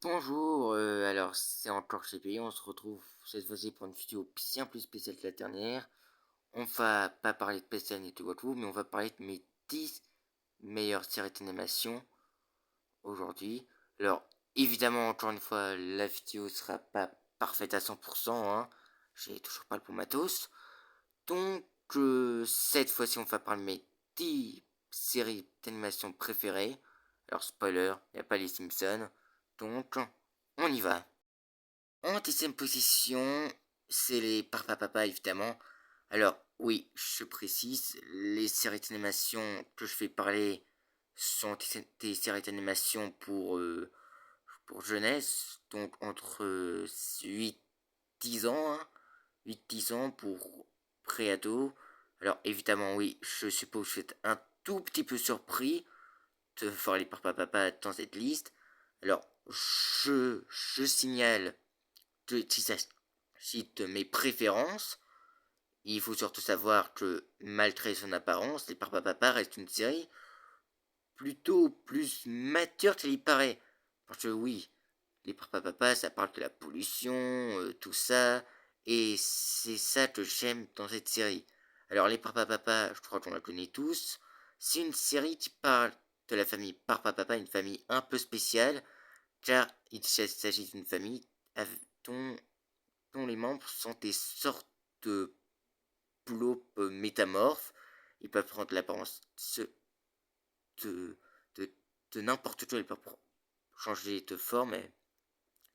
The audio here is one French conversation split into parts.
Bonjour, alors c'est encore chez P, on se retrouve cette fois-ci pour une vidéo bien plus spéciale que la dernière. On va pas parler de PSN et de Watu, mais on va parler de mes 10 meilleures séries d'animation aujourd'hui. Alors, évidemment, encore une fois, la vidéo sera pas parfaite à 100%, hein. J'ai toujours pas le bon matos. Donc, cette fois-ci, on va parler de mes 10 séries d'animation préférées. Alors, spoiler, il n'y a pas les Simpsons. Donc, on y va. En 10e position, c'est les Papa évidemment. Alors, oui, je précise, les séries d'animation que je vais parler sont des séries d'animation pour jeunesse, donc entre 8-10 ans, hein, 8-10 ans pour pré-ado. Alors, évidemment, oui, je suppose que vous êtes un tout petit peu surpris de voir les Papa dans cette liste. Alors, je signale si ça cite mes préférences. Il faut surtout savoir que, malgré son apparence, Les Papa reste une série plutôt plus mature qu'il y paraît. Parce que oui, Les Papa, ça parle de la pollution, tout ça, et c'est ça que j'aime dans cette série. Alors Les Papa, je crois qu'on la connaît tous. C'est une série qui parle de la famille Papa, une famille un peu spéciale, car il s'agit d'une famille dont dont les membres sont des sortes de poulopes métamorphes. Ils peuvent prendre l'apparence de, de, de n'importe quoi, ils peuvent changer de forme, et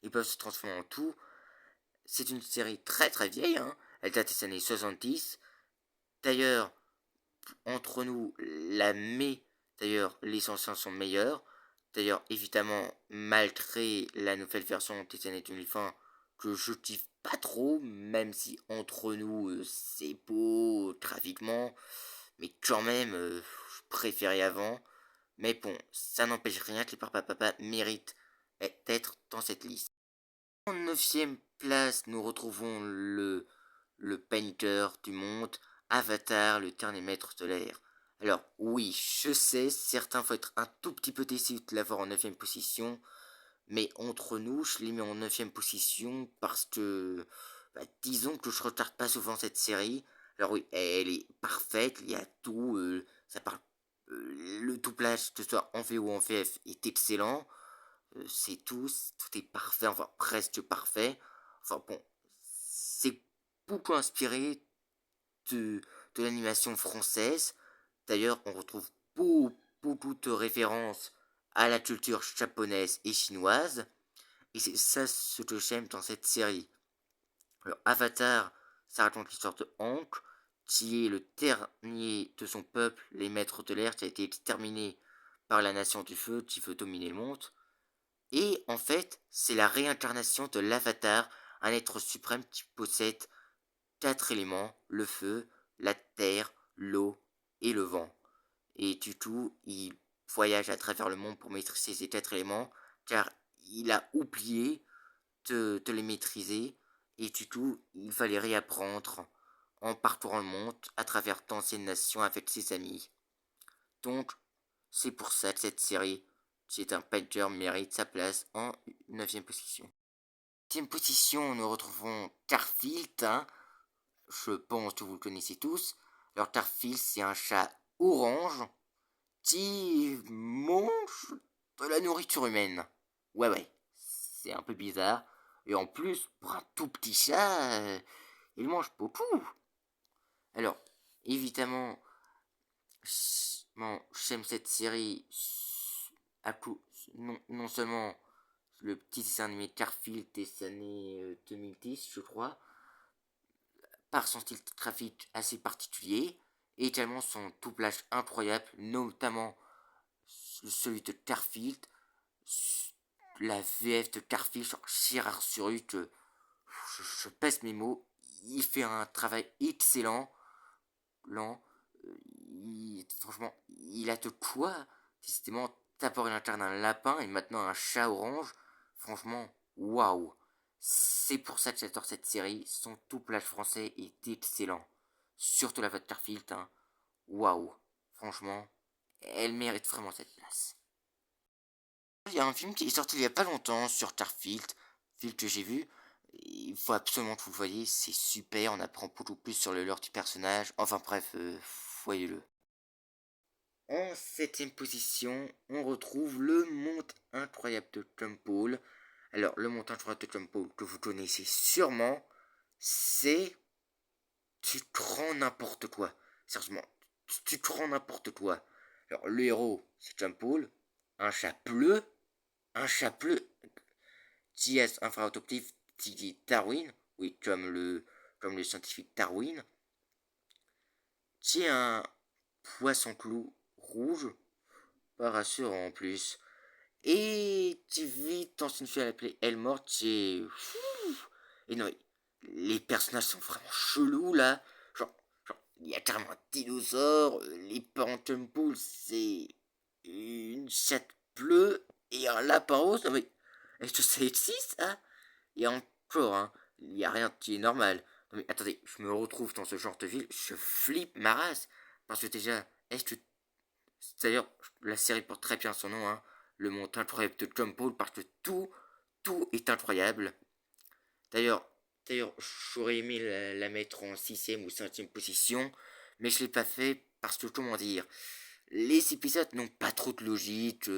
ils peuvent se transformer en tout. C'est une série très très vieille, hein. Elle date des années 70. D'ailleurs, entre nous, d'ailleurs, les anciens sont meilleurs. D'ailleurs, évidemment, malgré la nouvelle version des années 2020, que je kiffe pas trop, même si entre nous, c'est beau graphiquement, mais quand même, je préférais avant. Mais bon, ça n'empêche rien que les Papa méritent d'être dans cette liste. En 9e place, nous retrouvons le painter du monde, Avatar, le dernier maître de l'air. Alors oui, je sais, certains vont être un tout petit peu déçus de l'avoir en 9e position, mais entre nous, je l'ai mis en 9e position parce que, disons que je regarde pas souvent cette série. Alors oui, elle est parfaite, il y a tout, ça parle, le doublage, que ce soit en VO ou en VF, est excellent. C'est tout est parfait, enfin presque parfait. Enfin bon, c'est beaucoup inspiré de, de l'animation française. D'ailleurs, on retrouve beaucoup de références à la culture japonaise et chinoise. Et c'est ça ce que j'aime dans cette série. Alors, Avatar, ça raconte l'histoire de Hank, qui est le dernier de son peuple, les maîtres de l'air, qui a été exterminé par la nation du feu, qui veut dominer le monde. Et en fait, c'est la réincarnation de l'Avatar, un être suprême qui possède 4 éléments, le feu, la terre, l'eau et le vent. Et du coup, il voyage à travers le monde pour maîtriser ces 4 éléments, car il a oublié de les maîtriser, et du coup, il va les réapprendre en parcourant le monde à travers d'anciennes nations avec ses amis. Donc, c'est pour ça que cette série, qui est un painter, mérite sa place en 9e position. 10e position, nous retrouvons Garfield, hein. Je pense que vous le connaissez tous. Alors Garfield, c'est un chat orange qui mange de la nourriture humaine. Ouais, c'est un peu bizarre. Et en plus, pour un tout petit chat, il mange beaucoup. Alors, évidemment, j'aime cette série à coup, non seulement le petit dessin animé Garfield des années 2010, je crois, par son style graphique assez particulier, et également son doublage incroyable, notamment celui de Garfield, la VF de Garfield, genre Gérard Suru, que je pèse mes mots, il fait un travail excellent, lent, franchement, il a de quoi, décidément, d'abord il incarne un lapin et maintenant un chat orange, franchement, waouh. C'est pour ça que j'adore cette série, son doublage français est excellent. Surtout la voix de Garfield, hein. Waouh. Franchement, elle mérite vraiment cette place. Il y a un film qui est sorti il y a pas longtemps sur Starfield, film que j'ai vu. Il faut absolument que vous le voyez, c'est super, on apprend beaucoup plus sur le lore du personnage. Enfin bref, voyez-le. En septième position, on retrouve le monde incroyable de Gumball. Alors, le monde incroyable de Gumball que vous connaissez sûrement, c'est tu prends n'importe quoi. Sérieusement, tu prends n'importe quoi. Alors, le héros, c'est Gumball, un chat bleu, qui est un frère adoptif dit Darwin, oui, comme le scientifique Darwin, qui est un poisson-clou rouge, pas rassurant en plus. Et tu vis dans une fille appelée Elmore, et non, les personnages sont vraiment chelous là. Il y a carrément un dinosaure, les parents Temple, c'est une chatte bleue et un lapin rose. Non mais, est-ce que ça existe, hein? Et encore, hein, il n'y a rien qui est normal. Non mais attendez, je me retrouve dans ce genre de ville, je flippe ma race. Parce que déjà, est-ce que d'ailleurs, la série porte très bien son nom, hein, le monde incroyable de Gumball, parce que tout est incroyable. D'ailleurs, d'ailleurs, j'aurais aimé la mettre en sixième ou cinquième position, mais je l'ai pas fait parce que, comment dire, les épisodes n'ont pas trop de logique,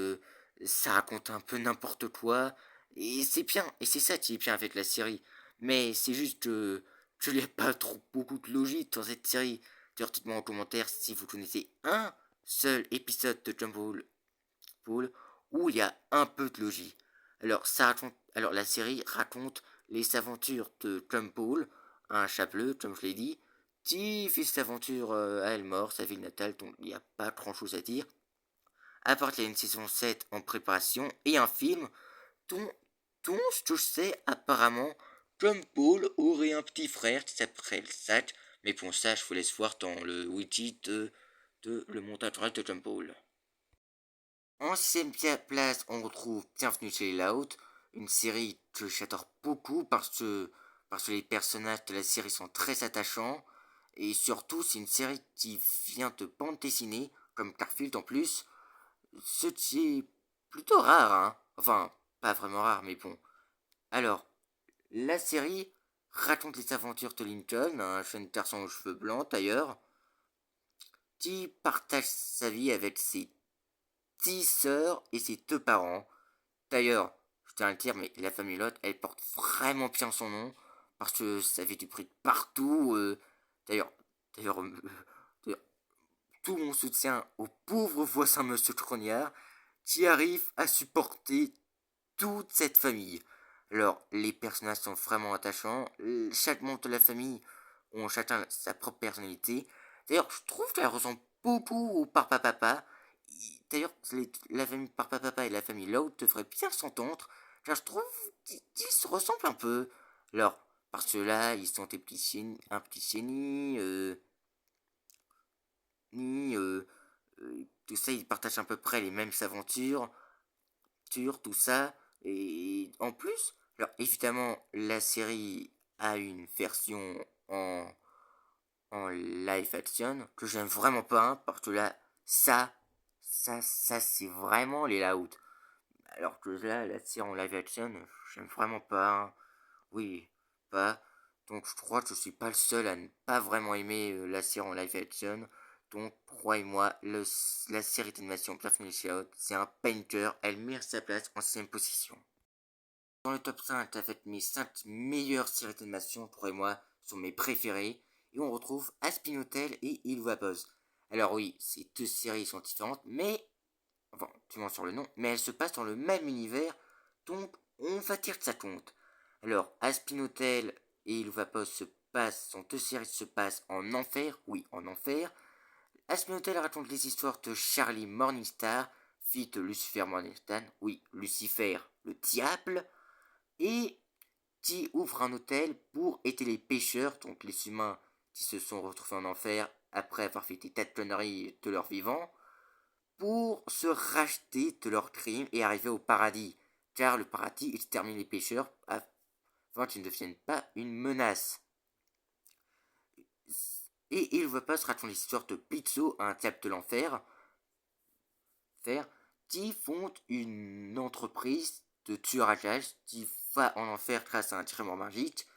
ça raconte un peu n'importe quoi, et c'est bien, et c'est ça qui est bien avec la série. Mais c'est juste que il n'y a pas trop beaucoup de logique dans cette série. D'ailleurs, dites-moi en commentaire si vous connaissez un seul épisode de Gumball où il y a un peu de logique. Alors la série raconte les aventures de Gumball, un chat bleu, comme je l'ai dit, qui fait ses aventures à Elmore, sa ville natale, dont il n'y a pas grand chose à dire. À part qu'il y a une saison 7 en préparation et un film dont, dont ce que je sais, apparemment, Gumball aurait un petit frère qui s'appelle Zack, mais pour ça, je vous laisse voir dans le wiki de le montage de Gumball. En sixième place, on retrouve Bienvenue chez les Laout, une série que j'adore beaucoup parce que les personnages de la série sont très attachants. Et surtout, c'est une série qui vient de bande dessinée, comme Garfield en plus. Ce qui est plutôt rare, hein. Enfin, pas vraiment rare, mais bon. Alors, la série raconte les aventures de Lincoln, un jeune garçon aux cheveux blancs d'ailleurs, qui partage sa vie avec ses 10 sœurs et ses deux parents. D'ailleurs, je tiens à le dire, mais la famille Lot, elle porte vraiment bien son nom, parce que ça fait du bruit de partout. D'ailleurs, d'ailleurs, d'ailleurs, tout mon soutien au pauvre voisin Monsieur Trognard, qui arrive à supporter toute cette famille. Alors, les personnages sont vraiment attachants. Chaque membre de la famille ont chacun sa propre personnalité. D'ailleurs, je trouve qu'elle ressemble beaucoup au Papa Papa. D'ailleurs, la famille Papa Papa et la famille Loud devraient bien s'entendre, car je trouve qu'ils se ressemblent un peu. Alors, parce que là, ils sont des petits génies, un petit génie, tout ça, ils partagent à peu près les mêmes aventures, tout ça. Et en plus, alors évidemment, la série a une version en live action que j'aime vraiment pas, hein, parce que là, ça c'est vraiment les louds. Alors que là, la série en live action, j'aime vraiment pas, hein. Oui, pas. Donc je crois que je suis pas le seul à ne pas vraiment aimer la série en live action. Donc croyez-moi, la série d'animation Bienvenue chez Out, c'est un painter, elle mérite sa place en 6ème position. Dans le top 5 avec mes 5 meilleures séries d'animation, croyez-moi, sont mes préférées. Et on retrouve Aspin Hotel et Il va Buzz. Alors oui, ces deux séries sont différentes, mais enfin, tu mens sur le nom, mais elles se passent dans le même univers, donc on va dire que ça compte. Alors, Aspin Hotel et Il va pas se passe, sont deux séries qui se passent en enfer, oui, en enfer. Aspin Hotel raconte les histoires de Charlie Morningstar, fille de Lucifer Morningstar, oui, Lucifer, le diable, et qui ouvre un hôtel pour aider les pêcheurs, donc les humains qui se sont retrouvés en enfer après avoir fait des tas de conneries de leur vivant, pour se racheter de leurs crimes et arriver au paradis. Car le paradis extermine les pécheurs afin qu'ils ne deviennent pas une menace. Et il ne veut pas se raconter l'histoire de Pizzo, un diable de l'enfer, qui fonde une entreprise de tueurs à gages qui va en enfer grâce à un traitement magique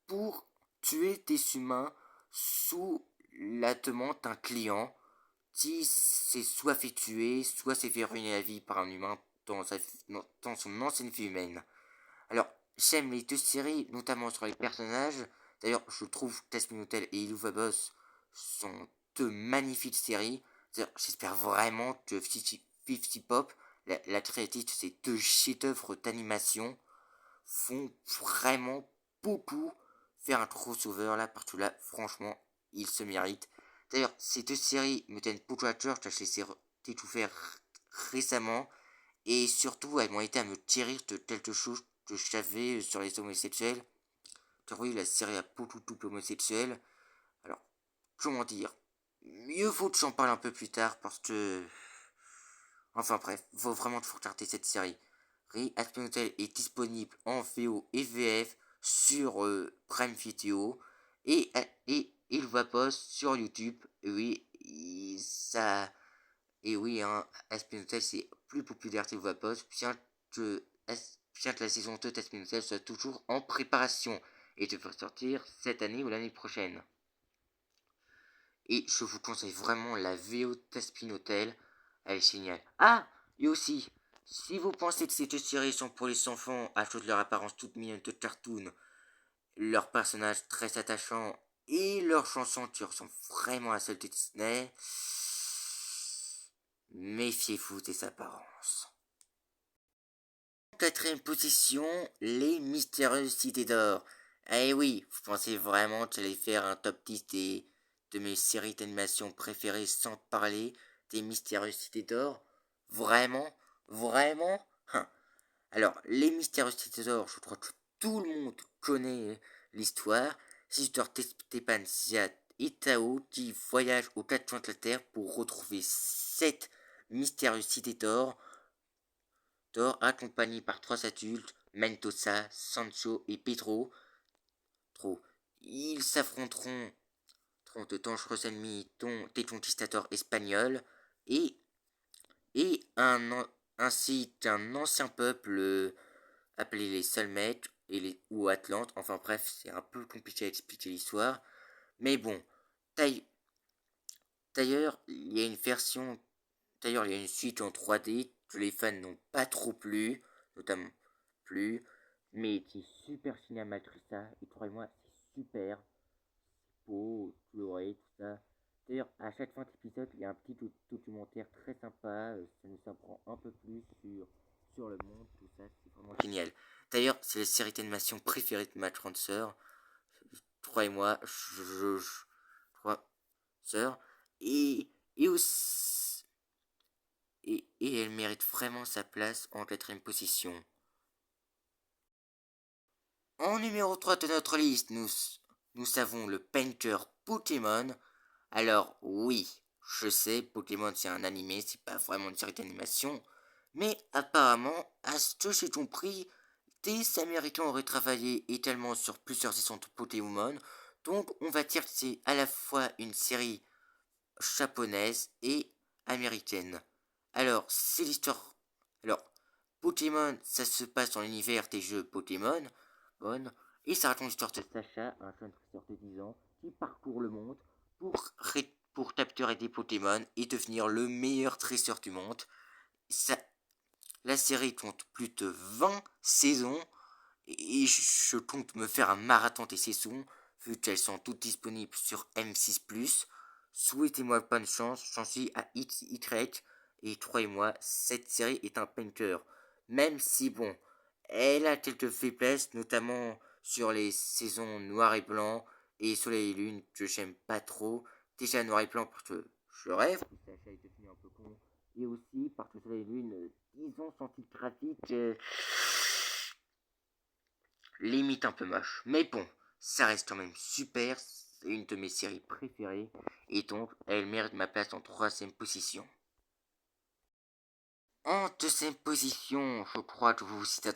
pour tuer des humains sous la demande d'un client qui s'est soit fait tuer, soit s'est fait ruiner la vie par un humain dans son ancienne vie humaine. Alors, j'aime les deux séries, notamment sur les personnages. D'ailleurs, je trouve Tasmin Hotel et Ilouva Boss sont deux magnifiques séries. J'espère vraiment que 50 Pop, la créative de ces deux chefs-d'œuvre d'animation, font vraiment beaucoup faire un crossover là, partout là. Franchement, ils se méritent. D'ailleurs, ces deux séries me tiennent beaucoup à cœur, car je les ai découvertes récemment. Et surtout, elles m'ont aidé à me guérir de quelque chose que je savais sur les homosexuels. Car oui, la série a beaucoup de couple homosexuel. Alors, comment dire, mieux vaut que j'en parle un peu plus tard parce que... Enfin bref, vaut vraiment faut regarder cette série. Aspen Hotel est disponible en VO et VF sur Prime Video et le voit poste sur YouTube. Et oui, ça... Et oui, hein, Aspen Hotel c'est plus populaire que le voit poste, bien que la saison 2 d'Aspen Hotel soit toujours en préparation et devrait sortir cette année ou l'année prochaine. Et je vous conseille vraiment la VO d'Aspen Hotel, elle est géniale. Ah, et aussi, si vous pensez que ces deux séries sont pour les enfants à cause de leur apparence toute mignonne de cartoon, leurs personnages très attachants et leurs chansons qui ressemblent vraiment à celles de Disney, méfiez-vous des apparences. Quatrième position, les mystérieuses cités d'or. Eh oui, vous pensez vraiment que j'allais faire un top 10 de mes séries d'animation préférées sans parler des mystérieuses cités d'or? Vraiment? Vraiment? Alors, les mystérieuses cités d'or, je crois que tout le monde connaît l'histoire. C'est l'histoire d'Esteban Ziad et Tao qui voyagent aux quatre coins de la Terre pour retrouver 7 mystérieuses cités d'or accompagné par trois adultes, Mendoza, Sancho et Pedro. Ils s'affronteront de dangereux ennemis, dont des conquistadors espagnols et, ainsi qu'un ancien peuple appelé les Soulmates ou Atlantes. Enfin bref, c'est un peu compliqué à expliquer l'histoire. Mais bon, d'ailleurs, il y a une version, d'ailleurs, il y a une suite en 3D que les fans n'ont pas trop plu, notamment plus, mais qui est super cinématrissa, et croyez-moi, c'est super, beau, coloré, tout ça. D'ailleurs, à chaque fin d'épisode, il y a un petit documentaire très sympa, ça nous apprend un peu plus sur le monde, tout ça, c'est vraiment génial. D'ailleurs, c'est la série d'animation préférée de ma grande sœur, croyez-moi, je crois, sœur, et aussi, et elle mérite vraiment sa place en quatrième position. En numéro 3 de notre liste, nous savons le painter Pokémon. Alors oui, je sais, Pokémon c'est un animé, c'est pas vraiment une série d'animation. Mais apparemment, à ce que j'ai compris, des Américains auraient travaillé également sur plusieurs saisons de Pokémon. Donc on va dire que c'est à la fois une série japonaise et américaine. Alors, c'est l'histoire... Alors, Pokémon, ça se passe dans l'univers des jeux Pokémon. Bon, et ça raconte l'histoire de Sacha, un jeune dresseur de 10 ans, qui parcourt le monde pour capturer des Pokémon et devenir le meilleur dresseur du monde. Ça, la série compte plus de 20 saisons et je compte me faire un marathon des saisons vu qu'elles sont toutes disponibles sur M6+. Souhaitez-moi bonne chance, j'en suis à XY et croyez-moi, cette série est un painter. Même si bon, elle a quelques faiblesses, notamment sur les saisons noir et blanc et soleil et lune que j'aime pas trop. Déjà noir et blanc parce que je rêve, ça est devenu un peu con. Et aussi parce que soleil et lune, disons son titre graphique limite un peu moche. Mais bon, ça reste quand même super, c'est une de mes séries préférées, et donc elle mérite ma place en troisième position. En deuxième position, je crois que vous vous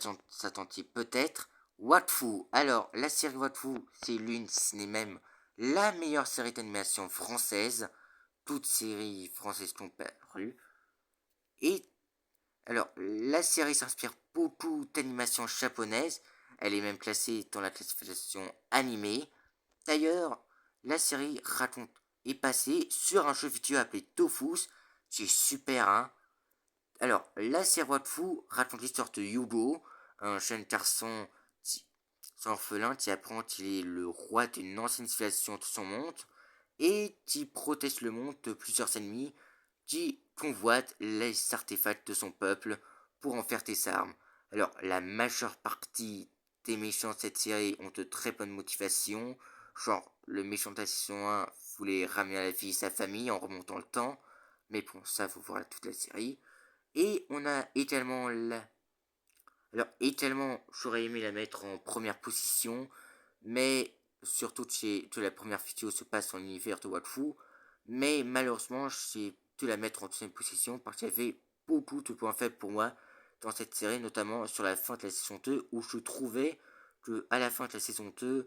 attendiez peut-être, Wakfu. Alors, la série Wakfu, c'est l'une, ce n'est même la meilleure série d'animation française, toutes séries françaises sont parues, et Alors, la série s'inspire beaucoup d'animations japonaises. Elle est même classée dans la classification animée. D'ailleurs, la série raconte est passée sur un jeu vidéo appelé Dofus. C'est super, hein. Alors, la série Watfu raconte l'histoire de Yugo, un jeune garçon orphelin qui apprend qu'il est le roi d'une ancienne civilisation de son monde et qui protège le monde de plusieurs ennemis qui convoitent les artefacts de son peuple pour en faire des armes. Alors, la majeure partie des méchants de cette série ont de très bonnes motivations, genre le méchant de la saison 1 voulait ramener à la vie sa famille en remontant le temps, mais bon, ça, faut voir toute la série. Et on a également la... Alors, également, j'aurais aimé la mettre en première position, mais surtout que la première vidéo se passe dans l'univers de Wakfu, mais malheureusement, j'ai dû la mettre en deuxième position parce qu'il y avait beaucoup de points faibles pour moi dans cette série, notamment sur la fin de la saison 2, où je trouvais que à la fin de la saison 2,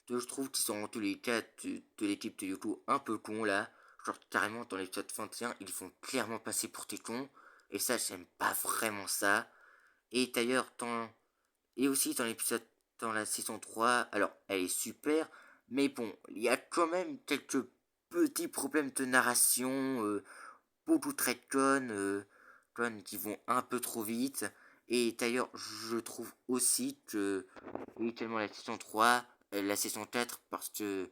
je trouve qu'ils sont tous les cas de l'équipe de Yoko un peu cons là. Genre carrément dans l'épisode 21, ils font clairement passer pour des cons. Et ça, j'aime pas vraiment ça. Et d'ailleurs, et aussi dans l'épisode, dans la saison 3, alors elle est super, mais bon, il y a quand même quelques petits problèmes de narration, beaucoup de retcon, qui vont un peu trop vite. Et d'ailleurs, je trouve aussi que, oui, tellement la saison 3, la saison 4, parce que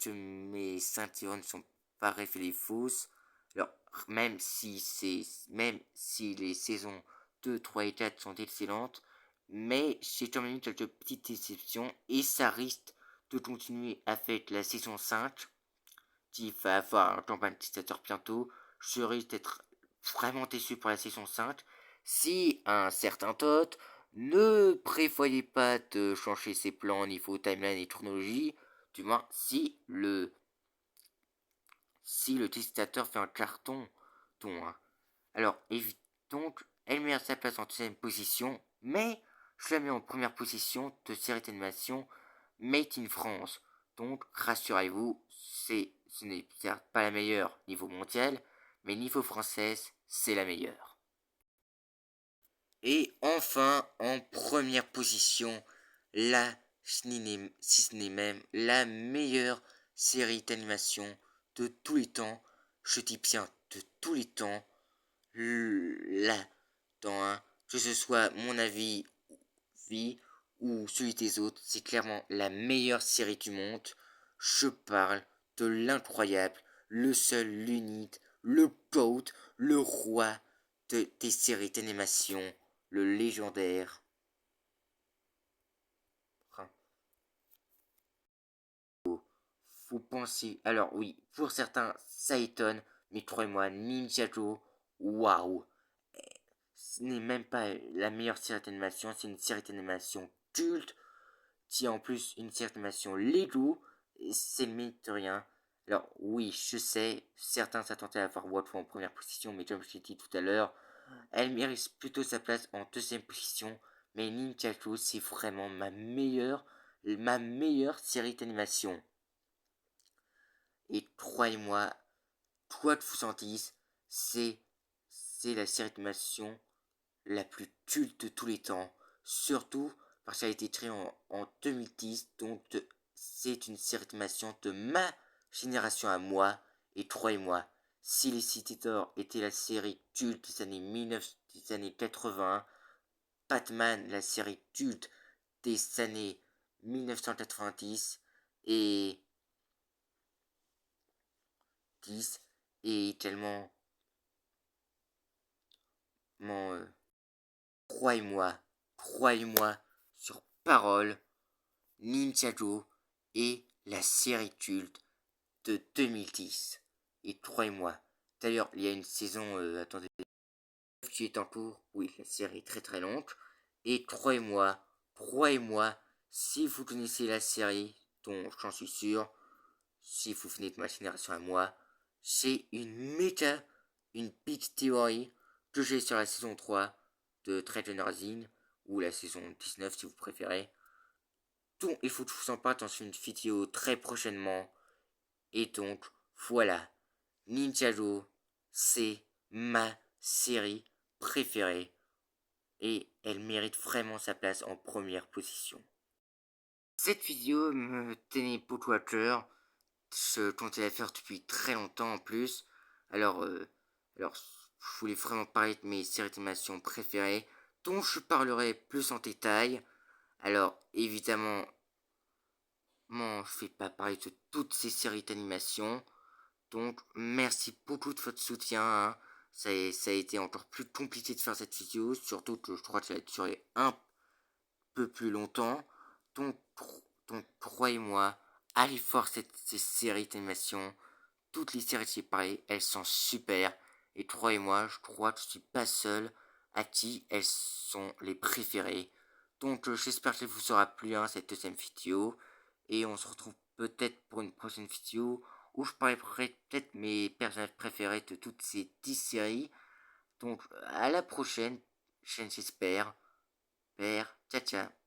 mes ceintures ne sont pas révélées fausses. Alors, même si les saisons 2, 3 et 4 sont excellentes, mais j'ai quand même eu quelques petites déceptions et ça risque de continuer avec la saison 5 qui va avoir un campagne utilisateur bientôt. Je risque d'être vraiment déçu pour la saison 5 si un certain Todd ne prévoyait pas de changer ses plans au niveau timeline et chronologie, du moins si le utilisateur fait un carton, hein. Alors, donc, elle met à sa place en deuxième position, mais je la mets en première position de série d'animation Made in France. Donc, rassurez-vous, ce n'est pas la meilleure niveau mondial, mais niveau française, c'est la meilleure. Et enfin, en première position, si ce n'est même la meilleure série d'animation de tous les temps, je dis bien de tous les temps, là, dans un, que ce soit mon avis ou celui des autres, c'est clairement la meilleure série du monde. Je parle de l'incroyable, le seul, l'unique, le GOAT, le roi des séries d'animation, le légendaire. Faut penser. Alors oui, pour certains, ça étonne, mais croyez-moi, Ninjago, waouh! Ce n'est même pas la meilleure série d'animation, c'est une série d'animation culte, qui est en plus une série d'animation Lego, et c'est mine de rien. Alors oui, je sais, certains s'attendaient à voir Watford en première position, mais comme je l'ai dit tout à l'heure, elle mérite plutôt sa place en deuxième position, mais Ninjago, c'est vraiment ma meilleure série d'animation. Et croyez-moi, quoi que vous en dise, c'est la série d'animation la plus culte de tous les temps. Surtout parce qu'elle a été créée en 2010, donc c'est une série d'animation de ma génération à moi. Et croyez-moi, si les City d'Or était la série culte des années 80, Batman, la série culte des années 1990, et 10, et tellement, croyez-moi, croyez-moi, sur parole, Ninjago est la série culte de 2010. Et croyez-moi, d'ailleurs, il y a une saison, attendez, qui est en cours, oui, la série est très très longue. Et croyez-moi, si vous connaissez la série, dont j'en suis sûr, si vous venez de ma génération à moi, c'est une big théorie que j'ai sur la saison 3 de Trade Zine, ou la saison 19 si vous préférez. Donc il faut que je vous en parle dans une vidéo très prochainement. Et donc voilà, Ninjago, c'est ma série préférée. Et elle mérite vraiment sa place en première position. Cette vidéo me tenait beaucoup à cœur. Je comptais la faire depuis très longtemps en plus. Alors, alors je voulais vraiment parler de mes séries d'animation préférées, dont je parlerai plus en détail. Alors, évidemment, je ne vais pas parler de toutes ces séries d'animation. Donc, merci beaucoup de votre soutien. Hein. Ça a été encore plus compliqué de faire cette vidéo, surtout que je crois qu'elle a duré un peu plus longtemps. Donc, donc croyez-moi, allez voir ces séries d'animation. Toutes les séries que j'ai parlé, elles sont super. Et croyez-moi, je crois que je suis pas seul à qui elles sont les préférées. Donc j'espère que ça vous aura plu hein, cette deuxième vidéo. Et on se retrouve peut-être pour une prochaine vidéo où je parlerai peut-être mes personnages préférés de toutes ces 10 séries. Donc à la prochaine chaîne j'espère. Père, ciao ciao.